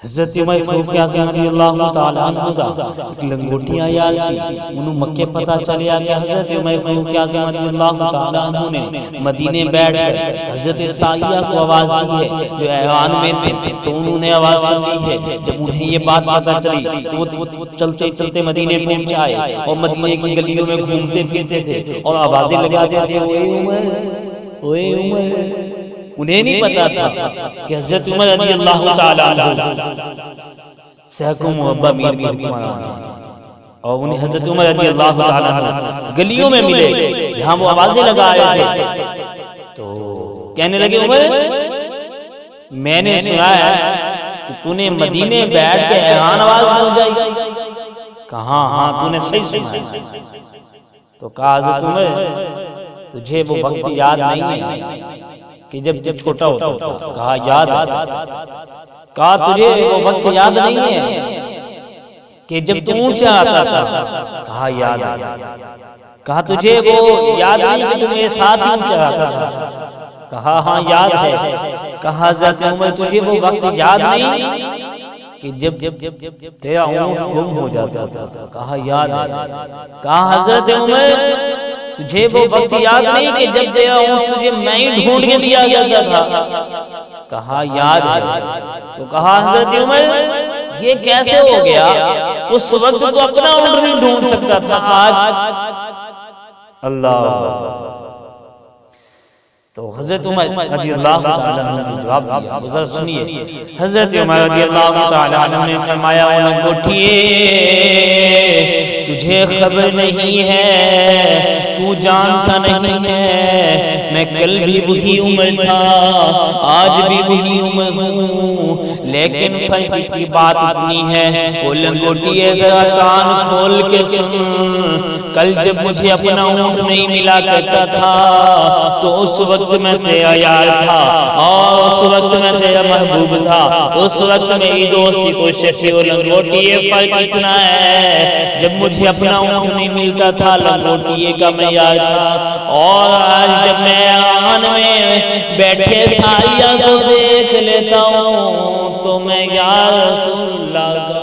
حضرت عمر فاروق اعظم رضی اللہ تعالی عنہ دا ایک لنگوٹی آیا سی انہوں مکے پتہ چلیا کہ حضرت عمر فاروق اعظم رضی اللہ تعالی عنہ نے مدینے بیٹھ کر حضرت سائیہ کو آواز دی ہے جو ایوان میں تھے، تو انہوں نے آواز دی ہے۔ جب انہیں یہ بات پتہ چلی تو وہ چلتے چلتے مدینے پہنچ آئے اور مدینے کی گلیوں میں گھومتے پھرتے تھے اور آوازیں لگاتے تھے، اوے عمر، اوے عمر۔ انہیں نہیں پتا تھا کہ حضرت عمر رضی اللہ تعالی عنہ سیکوں محبہ میر کی حکمران ہے، اور انہیں حضرت عمر رضی اللہ تعالی عنہ گلیوں میں ملے جہاں وہ آوازیں لگائے تھے، تو کہنے لگے عمر میں نے سنا ہے کہ تو نے مدینے بیٹھ کے ایوان آواز پہنچائی۔ کہا ہاں تو نے صحیح سنا ہے۔ تو کہا حضرت عمر تجھے وہ وقت یاد نہیں ہے کہ جب چھوٹا ہوتا تھا؟ کہا یاد ہے۔ کہا تجھے وہ وقت یاد نہیں ہے کہ جب تو اونٹ سے آتا تھا؟ کہا یاد ہے۔ کہا تجھے وہ یاد نہیں کہ تم میرے ساتھ ہی اونٹ سے آتا تھا؟ کہا ہاں یاد ہے۔ کہا حضرت عمر تجھے وہ وقت یاد نہیں کہ جب تیرا اونٹ گم ہو جاتا تھا؟ کہا یاد ہے۔ کہا حضرت عمر تجھے وہ وقت یاد نہیں کہ جب تیرا اونٹ تجھے میں ہی ڈھونڈ کے دیا جاتا تھا؟ کہا یاد ہے۔ تو کہا حضرت عمر یہ کیسے ہو گیا؟ اس وقت تو اپنا اونٹ نہیں ڈھونڈ سکتا تھا، آج اللہ۔ تو حضرت عمر رضی اللہ تعالی عنہ نے جواب دیا، ذرا سنیے۔ حضرت عمر رضی اللہ تعالی عنہ نے فرمایا اے لنگوٹیے تجھے خبر نہیں ہے، تو جانتا نہیں ہے میں کل بھی وہی عمر تھا، آج بھی وہی عمر ہوں، لیکن فرق کی بات اتنی ہے وہ لنگوٹیے ذرا کان کھول کے سن، کل جب مجھے اپنا اونٹ نہیں ملا کرتا تھا تو اس وقت میں تیرا یار تھا اور اس وقت میں تیرا محبوب تھا، اس وقت میری دوستی کو شفی و لنگوٹیے فرق اتنا ہے جب مجھے اپنا اونٹ نہیں ملتا تھا لنگوٹیے کا میں یار تھا، اور آج جب میں آن میں بیٹھے سائیہ کو دیکھ لیتا ہوں تو میں یا رسول اللہ کا